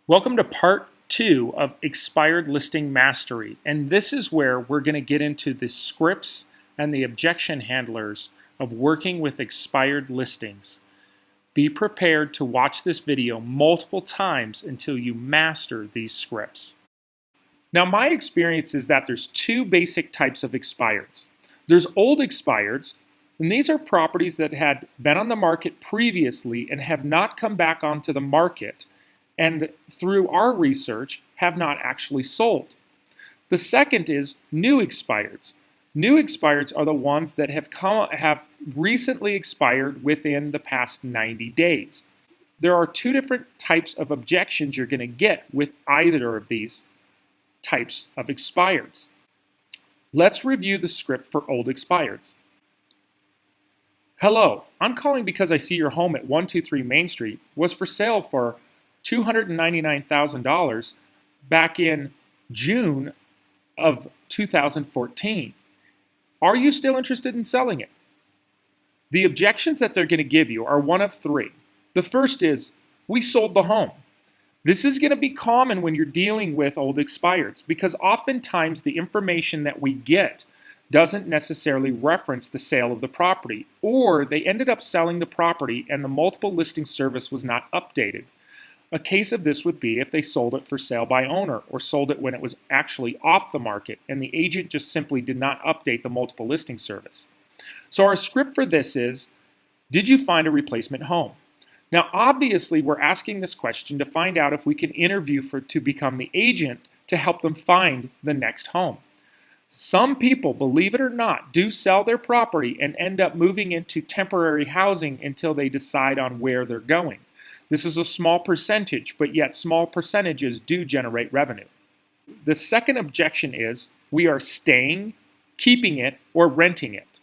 Welcome to part 2 of Expired Listing Mastery, and this is where we're going to get into the scripts and the objection handlers of working with expired listings. Be prepared to watch this video multiple times until you master these scripts. Now, my experience is that there's two basic types of expireds. There's old expireds, and these are properties that had been on the market previously and have not come back onto the market, and through our research have not actually sold. The second is new expireds. New expireds are the ones that have recently expired within the past 90 days. There are two different types of objections you're going to get with either of these types of expireds. Let's review the script for old expireds. Hello, I'm calling because I see your home at 123 Main Street was for sale for $299,000 back in June of 2014. Are you still interested in selling it? The objections that they're going to give you are one of three. The first is, we sold the home. This is going to be common when you're dealing with old expireds because oftentimes the information that we get doesn't necessarily reference the sale of the property, or they ended up selling the property and the multiple listing service was not updated. A case of this would be if they sold it for sale by owner or sold it when it was actually off the market and the agent just simply did not update the multiple listing service. So our script for this is, did you find a replacement home? Now obviously we're asking this question to find out if we can interview to become the agent to help them find the next home. Some people, believe it or not, do sell their property and end up moving into temporary housing until they decide on where they're going. This is a small percentage, but yet small percentages do generate revenue. The second objection is we are staying, keeping it, or renting it.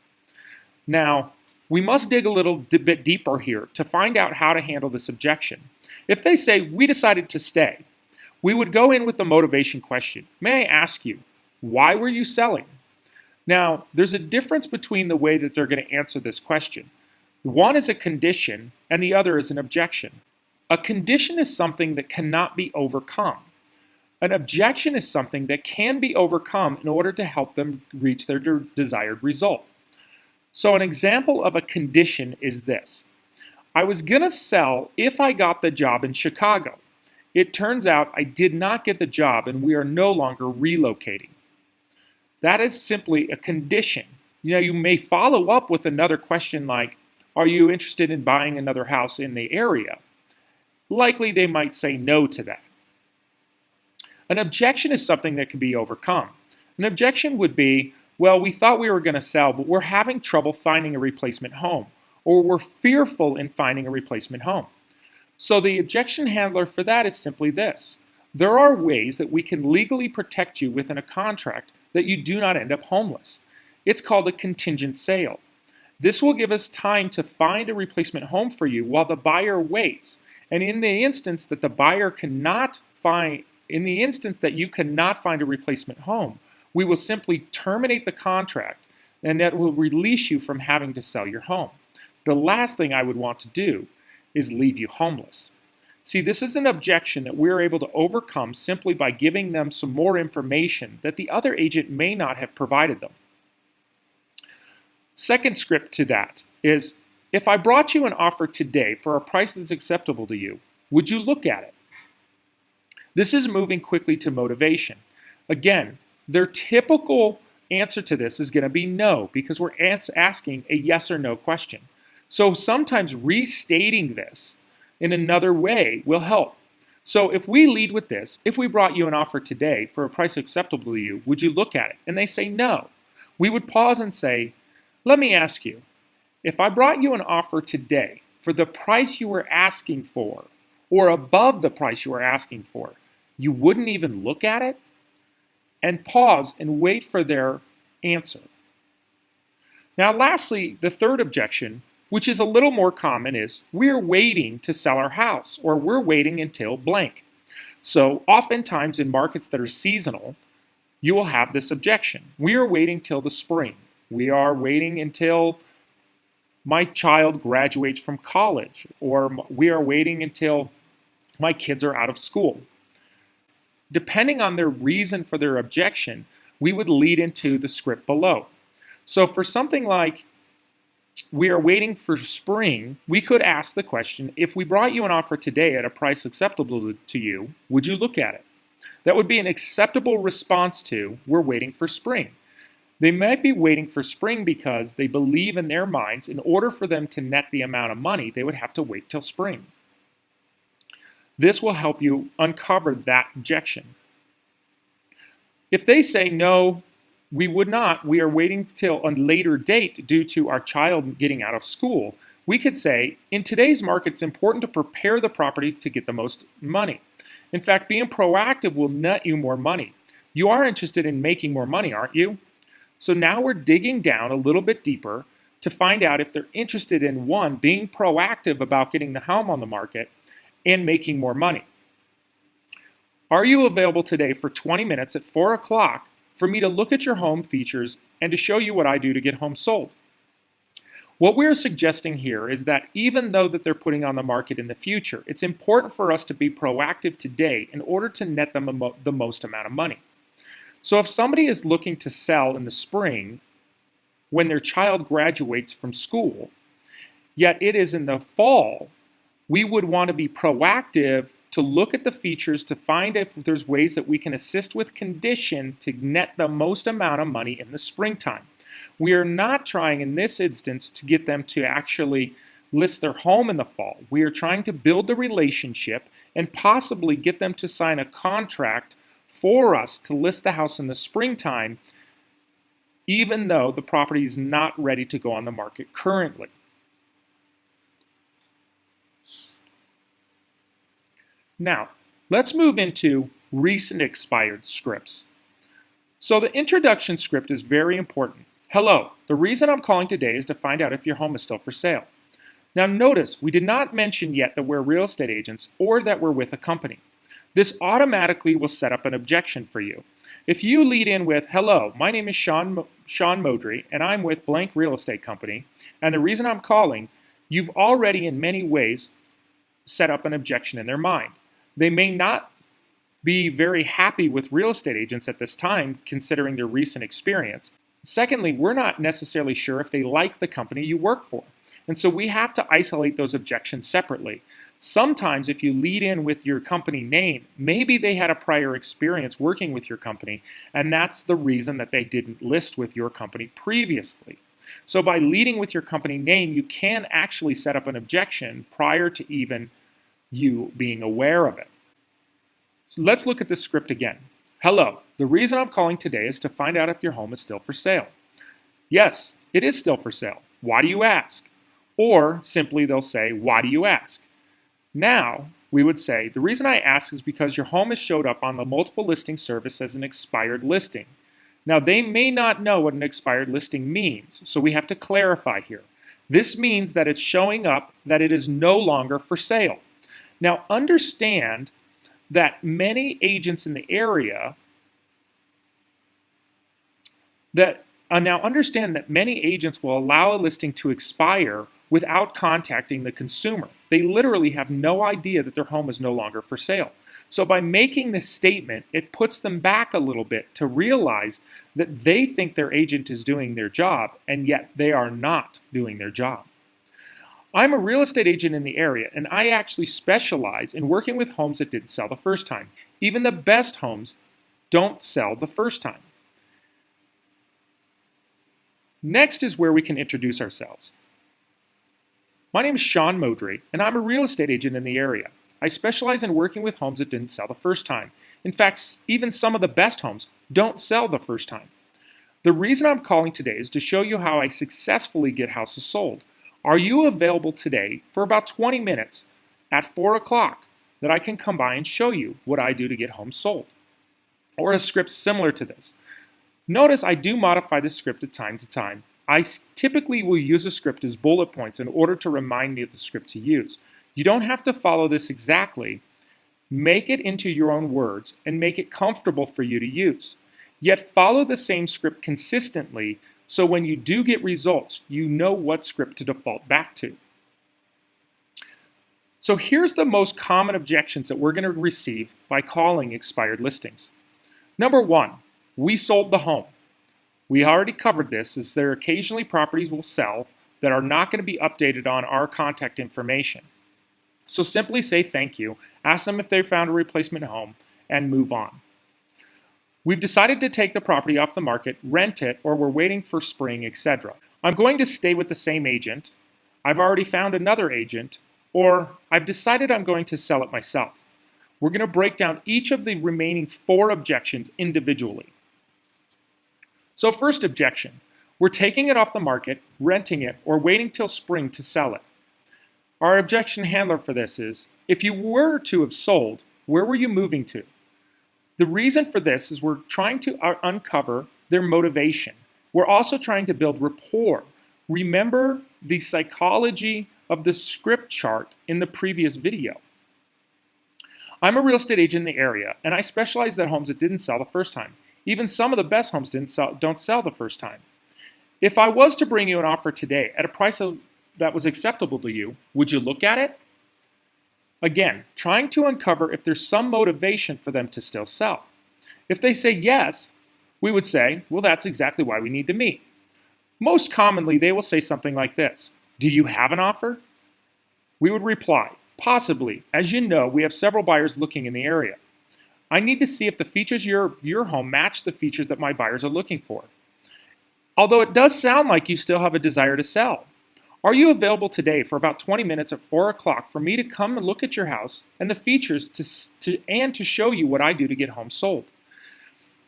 Now, we must dig a little bit deeper here to find out how to handle this objection. If they say, we decided to stay, we would go in with the motivation question. May I ask you, why were you selling? Now, there's a difference between the way that they're going to answer this question. One is a condition, and the other is an objection. A condition is something that cannot be overcome. An objection is something that can be overcome in order to help them reach their desired result. So an example of a condition is this. I was going to sell if I got the job in Chicago. It turns out I did not get the job and we are no longer relocating. That is simply a condition. You may follow up with another question like, are you interested in buying another house in the area? Likely they might say no to that. An objection is something that can be overcome. An objection would be, well, we thought we were going to sell, but we're having trouble finding a replacement home, or we're fearful in finding a replacement home. So the objection handler for that is simply this. There are ways that we can legally protect you within a contract that you do not end up homeless. It's called a contingent sale. This will give us time to find a replacement home for you while the buyer waits. And in the instance that you cannot find a replacement home, we will simply terminate the contract and that will release you from having to sell your home. The last thing I would want to do is leave you homeless. See, this is an objection that we're able to overcome simply by giving them some more information that the other agent may not have provided them. Second script to that is, if I brought you an offer today for a price that's acceptable to you, would you look at it? This is moving quickly to motivation. Again, their typical answer to this is going to be no, because we're asking a yes or no question. So sometimes restating this in another way will help. So if we lead with this, if we brought you an offer today for a price acceptable to you, would you look at it? And they say no. We would pause and say, let me ask you, if I brought you an offer today for the price you were asking for, or above the price you were asking for, you wouldn't even look at it? And pause and wait for their answer. Now lastly, the third objection, which is a little more common, is we're waiting to sell our house, or we're waiting until blank. So oftentimes in markets that are seasonal, you will have this objection. We are waiting till the spring. We are waiting until my child graduates from college, or we are waiting until My kids are out of school. Depending on their reason for their objection, we would lead into the script below. So for something like, we are waiting for spring, we could ask the question, if we brought you an offer today at a price acceptable to you, would you look at it? That would be an acceptable response to, we're waiting for spring. They might be waiting for spring because they believe in their minds, in order for them to net the amount of money, they would have to wait till spring. This will help you uncover that objection. If they say, no, we would not, we are waiting till a later date due to our child getting out of school, we could say, in today's market, it's important to prepare the property to get the most money. In fact, being proactive will net you more money. You are interested in making more money, aren't you? So now we're digging down a little bit deeper to find out if they're interested in, one, being proactive about getting the home on the market and making more money. Are you available today for 20 minutes at 4 o'clock for me to look at your home features and to show you what I do to get homes sold? What we're suggesting here is that even though that they're putting on the market in the future, it's important for us to be proactive today in order to net them the most amount of money. So if somebody is looking to sell in the spring when their child graduates from school, yet it is in the fall, we would want to be proactive to look at the features to find if there's ways that we can assist with condition to net the most amount of money in the springtime. We are not trying in this instance to get them to actually list their home in the fall. We are trying to build the relationship and possibly get them to sign a contract for us to list the house in the springtime, even though the property is not ready to go on the market currently. Now, let's move into recent expired scripts. So the introduction script is very important. Hello, the reason I'm calling today is to find out if your home is still for sale. Now notice, we did not mention yet that we're real estate agents or that we're with a company. This automatically will set up an objection for you. If you lead in with, hello, my name is Sean Modry, and I'm with blank real estate company, and the reason I'm calling, you've already in many ways set up an objection in their mind. They may not be very happy with real estate agents at this time, considering their recent experience. Secondly, we're not necessarily sure if they like the company you work for. And so we have to isolate those objections separately. Sometimes if you lead in with your company name, maybe they had a prior experience working with your company, and that's the reason that they didn't list with your company previously. So by leading with your company name, you can actually set up an objection prior to even you being aware of it. So let's look at this script again. Hello, the reason I'm calling today is to find out if your home is still for sale. Yes, it is still for sale. Why do you ask? Or simply they'll say, why do you ask? Now, we would say, the reason I ask is because your home has showed up on the multiple listing service as an expired listing. Now, they may not know what an expired listing means, so we have to clarify here. This means that it's showing up that it is no longer for sale. Now, understand that many agents in the area understand that many agents will allow a listing to expire without contacting the consumer. They literally have no idea that their home is no longer for sale. So by making this statement, it puts them back a little bit to realize that they think their agent is doing their job, and yet they are not doing their job. I'm a real estate agent in the area, and I actually specialize in working with homes that didn't sell the first time. Even the best homes don't sell the first time. Next is where we can introduce ourselves. My name is Sean Modry, and I'm a real estate agent in the area. I specialize in working with homes that didn't sell the first time. In fact, even some of the best homes don't sell the first time. The reason I'm calling today is to show you how I successfully get houses sold. Are you available today for about 20 minutes at 4 o'clock that I can come by and show you what I do to get homes sold? Or a script similar to this. Notice I do modify the script at time to time. I typically will use a script as bullet points in order to remind me of the script to use. You don't have to follow this exactly. Make it into your own words and make it comfortable for you to use. Yet follow the same script consistently so when you do get results, you know what script to default back to. So here's the most common objections that we're going to receive by calling expired listings. Number one, we sold the home. We already covered this, as there occasionally properties will sell that are not going to be updated on our contact information. So simply say thank you, ask them if they found a replacement home, and move on. We've decided to take the property off the market, rent it, or we're waiting for spring, etc. I'm going to stay with the same agent. I've already found another agent, or I've decided I'm going to sell it myself. We're going to break down each of the remaining 4 objections individually. So first objection, we're taking it off the market, renting it, or waiting till spring to sell it. Our objection handler for this is, if you were to have sold, where were you moving to? The reason for this is we're trying to uncover their motivation. We're also trying to build rapport. Remember the psychology of the script chart in the previous video. I'm a real estate agent in the area, and I specialize in homes that didn't sell the first time. Even some of the best homes don't sell the first time. If I was to bring you an offer today at a price that was acceptable to you, would you look at it? Again, trying to uncover if there's some motivation for them to still sell. If they say yes, we would say, well, that's exactly why we need to meet. Most commonly, they will say something like this: do you have an offer? We would reply, possibly. As you know, we have several buyers looking in the area. I need to see if the features of your home match the features that my buyers are looking for. Although it does sound like you still have a desire to sell. Are you available today for about 20 minutes at 4 o'clock for me to come and look at your house and the features to show you what I do to get homes sold?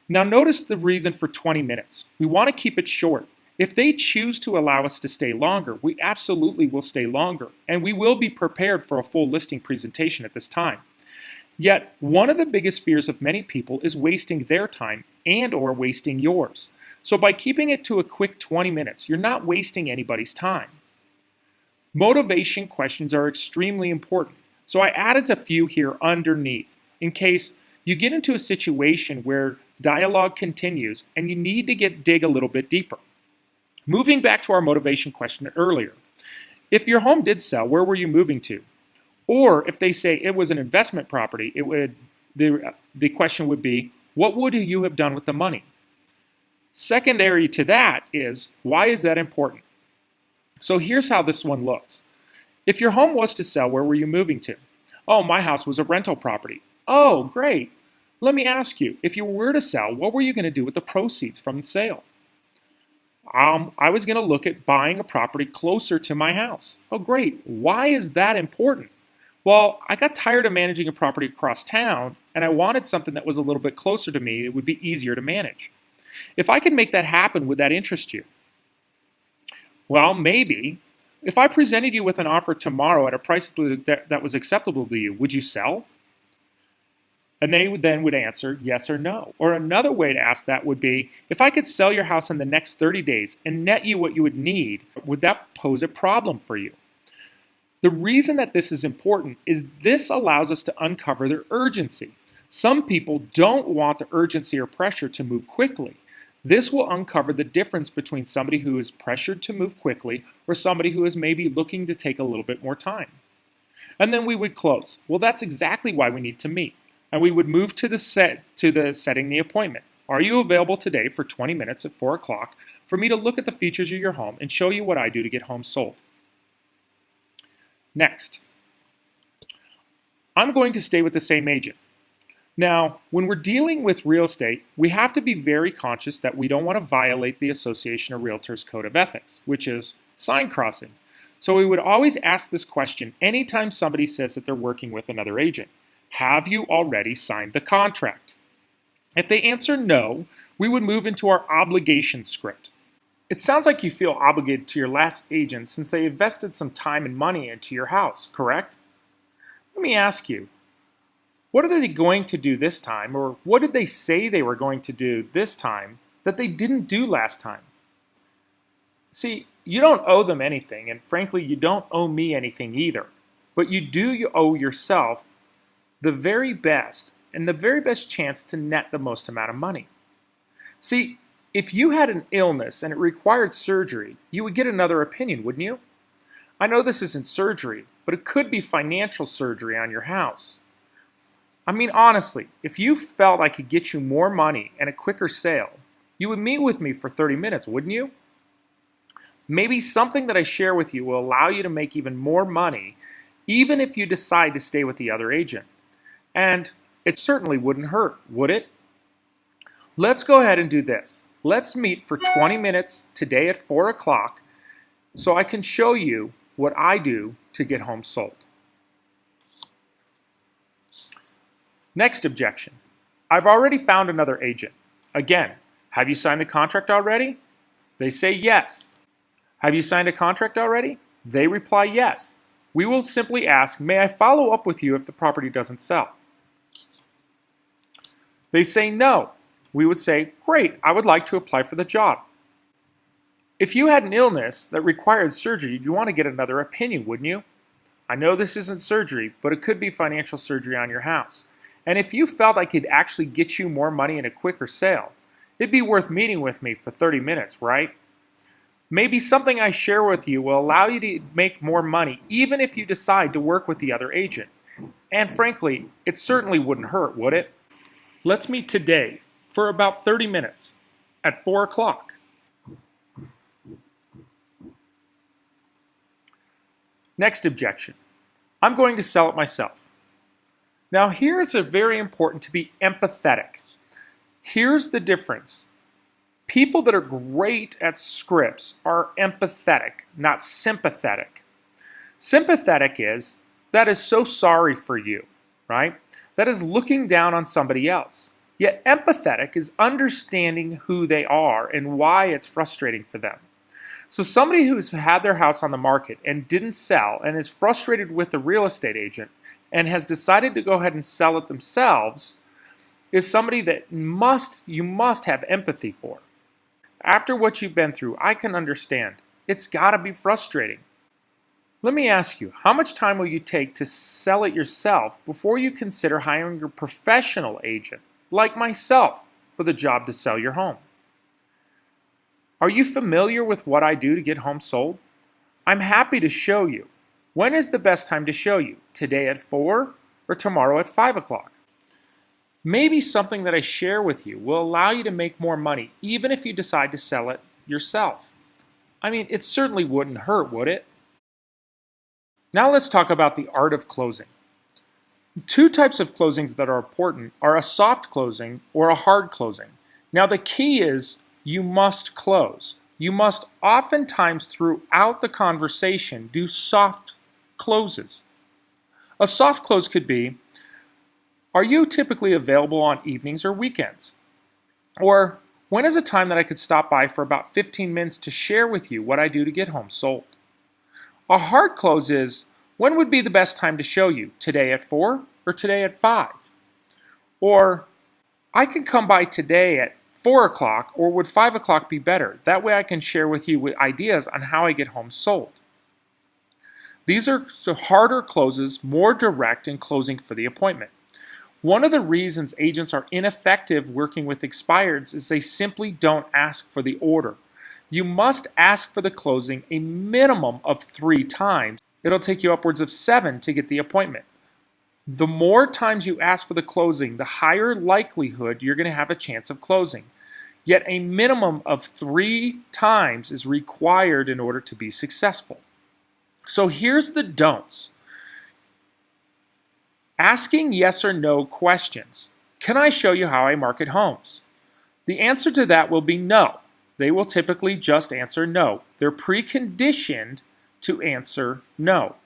Now notice the reason for 20 minutes. We want to keep it short. If they choose to allow us to stay longer, we absolutely will stay longer, and we will be prepared for a full listing presentation at this time. Yet, one of the biggest fears of many people is wasting their time and/or wasting yours. So by keeping it to a quick 20 minutes, you're not wasting anybody's time. Motivation questions are extremely important, so I added a few here underneath in case you get into a situation where dialogue continues and you need to dig a little bit deeper. Moving back to our motivation question earlier, if your home did sell, where were you moving to? Or if they say it was an investment property, the question would be, what would you have done with the money? Secondary to that is, why is that important? So here's how this one looks. If your home was to sell, where were you moving to? Oh, my house was a rental property. Oh, great. Let me ask you, if you were to sell, what were you going to do with the proceeds from the sale? I was going to look at buying a property closer to my house. Oh, great. Why is that important? Well, I got tired of managing a property across town, and I wanted something that was a little bit closer to me. It would be easier to manage. If I could make that happen, would that interest you? Well, maybe. If I presented you with an offer tomorrow at a price that was acceptable to you, would you sell? And they would answer yes or no. Or another way to ask that would be, if I could sell your house in the next 30 days and net you what you would need, would that pose a problem for you? The reason that this is important is this allows us to uncover their urgency. Some people don't want the urgency or pressure to move quickly. This will uncover the difference between somebody who is pressured to move quickly or somebody who is maybe looking to take a little bit more time. And then we would close. Well, that's exactly why we need to meet. And we would move to setting the appointment. Are you available today for 20 minutes at 4 o'clock for me to look at the features of your home and show you what I do to get homes sold? Next, I'm going to stay with the same agent. Now, when we're dealing with real estate, we have to be very conscious that we don't want to violate the Association of Realtors Code of Ethics, which is sign crossing. So we would always ask this question anytime somebody says that they're working with another agent. Have you already signed the contract? If they answer no, we would move into our obligation script. It sounds like you feel obligated to your last agent since they invested some time and money into your house, correct? Let me ask you, what are they going to do this time, or what did they say they were going to do this time that they didn't do last time? See, you don't owe them anything, and frankly, you don't owe me anything either. But you owe yourself the very best, and the very best chance to net the most amount of money. See, if you had an illness and it required surgery, you would get another opinion, wouldn't you? I know this isn't surgery, but it could be financial surgery on your house. I mean, honestly, if you felt I could get you more money and a quicker sale, you would meet with me for 30 minutes, wouldn't you? Maybe something that I share with you will allow you to make even more money, even if you decide to stay with the other agent. And it certainly wouldn't hurt, would it? Let's go ahead and do this. Let's meet for 20 minutes today at 4 o'clock so I can show you what I do to get homes sold. Next objection. I've already found another agent. Again, have you signed the contract already? They say yes. Have you signed a contract already? They reply yes. We will simply ask, may I follow up with you if the property doesn't sell? They say no. We would say, great, I would like to apply for the job. If you had an illness that required surgery, you'd want to get another opinion, wouldn't you? I know this isn't surgery, but it could be financial surgery on your house. And if you felt I could actually get you more money and a quicker sale, it'd be worth meeting with me for 30 minutes, right? Maybe something I share with you will allow you to make more money even if you decide to work with the other agent. And frankly, it certainly wouldn't hurt, would it? Let's meet today for about 30 minutes at 4 o'clock. Next objection. I'm going to sell it myself. Now here's a very important to be empathetic. Here's the difference. People that are great at scripts are empathetic, not sympathetic. Sympathetic is, that is so sorry for you, right? That is looking down on somebody else. Yet empathetic is understanding who they are and why it's frustrating for them. So somebody who's had their house on the market and didn't sell and is frustrated with the real estate agent and has decided to go ahead and sell it themselves is somebody that you must have empathy for. After what you've been through, I can understand. It's got to be frustrating. Let me ask you, how much time will you take to sell it yourself before you consider hiring a professional agent, like myself, for the job to sell your home? Are you familiar with what I do to get homes sold? I'm happy to show you. When is the best time to show you? Today at 4 or tomorrow at 5 o'clock? Maybe something that I share with you will allow you to make more money even if you decide to sell it yourself. I mean, it certainly wouldn't hurt, would it? Now let's talk about the art of closing. Two types of closings that are important are a soft closing or a hard closing. Now the key is you must close. You must oftentimes throughout the conversation do soft closes. A soft close could be, are you typically available on evenings or weekends? Or when is a time that I could stop by for about 15 minutes to share with you what I do to get homes sold? A hard close is, when would be the best time to show you? Today at 4 or today at 5? Or I could come by today at 4 o'clock, or would 5 o'clock be better? That way I can share with you ideas on how I get homes sold. These are harder closes, more direct in closing for the appointment. One of the reasons agents are ineffective working with expireds is they simply don't ask for the order. You must ask for the closing a minimum of 3 times. It'll take you upwards of 7 to get the appointment. The more times you ask for the closing, the higher likelihood you're going to have a chance of closing. Yet a minimum of 3 times is required in order to be successful. So here's the don'ts. Asking yes or no questions. Can I show you how I market homes? The answer to that will be no. They will typically just answer no. They're preconditioned to answer no.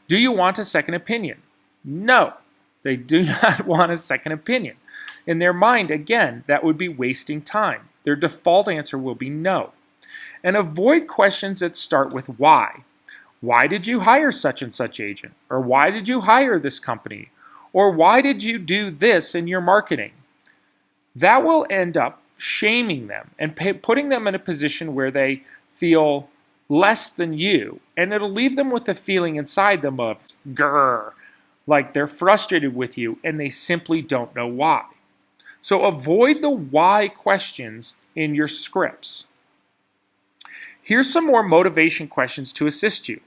Do you want a second opinion? No. They do not want a second opinion. In their mind, again, that would be wasting time. Their default answer will be no. And avoid questions that start with why. Why did you hire such and such agent? Or why did you hire this company? Or why did you do this in your marketing? That will end up shaming them and putting them in a position where they feel less than you. And it'll leave them with the feeling inside them of, grr, like they're frustrated with you and they simply don't know why. So avoid the why questions in your scripts. Here's some more motivation questions to assist you.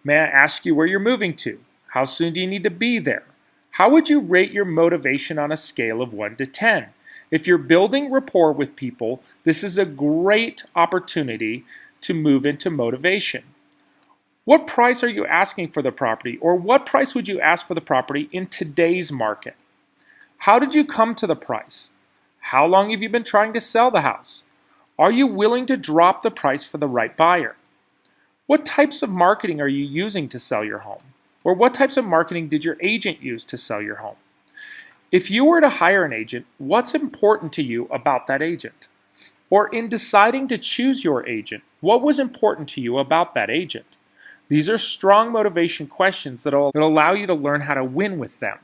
May I ask you where you're moving to? How soon do you need to be there? How would you rate your motivation on a scale of 1 to 10? If you're building rapport with people, this is a great opportunity to move into motivation. What price are you asking for the property, or what price would you ask for the property in today's market? How did you come to the price? How long have you been trying to sell the house? Are you willing to drop the price for the right buyer? What types of marketing are you using to sell your home? Or what types of marketing did your agent use to sell your home? If you were to hire an agent, what's important to you about that agent? Or in deciding to choose your agent, what was important to you about that agent? These are strong motivation questions that will allow you to learn how to win with them.